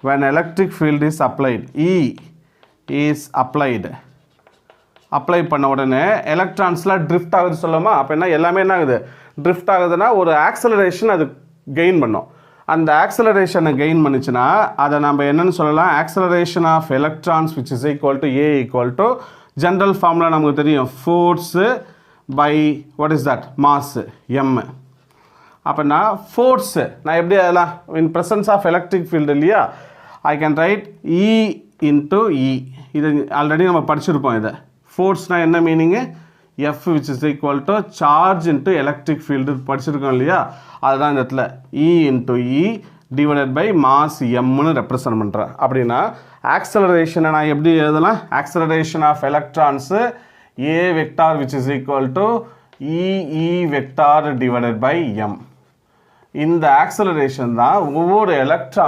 when electric field is applied, E is applied. Apply பண்ண உடனே எலக்ட்ரான்ஸ்லாம் drift ஆகுது சொல்லுமா. அப்போ என்ன எல்லாமே என்ன ஆகுது, ட்ரிஃப்ட் ஆகுதுன்னா ஒரு ஆக்சலரேஷன் அது கெயின் பண்ணும். அந்த ஆக்சலரேஷனை கெயின் பண்ணிச்சுன்னா அதை நம்ம என்னென்னு சொல்லலாம், acceleration of electrons which is equal to a equal to general formula நமக்கு தெரியும், force by what is that, mass m. அப்படின்னா ஃபோர்ஸு நான் எப்படி அதெல்லாம் in presence of electric field இல்லையா, I can write e into e. இது already நம்ம படிச்சிருப்போம். இதை ஃபோர்ஸ்னால் என்ன meaning, F which is equal to charge into electric field படிச்சிருக்கோம் இல்லையா, அதுதான் இந்த இடத்துல e into e divided by mass எம்னு represent பண்ணுறேன். அப்படின்னா ஆக்சலரேஷனை நான் எப்படி எழுதலாம், acceleration of electrons a vector which is equal to e vector divided by m. இந்த ஆக்சலரேஷன் தான் ஒவ்வொரு எலக்ட்ரான்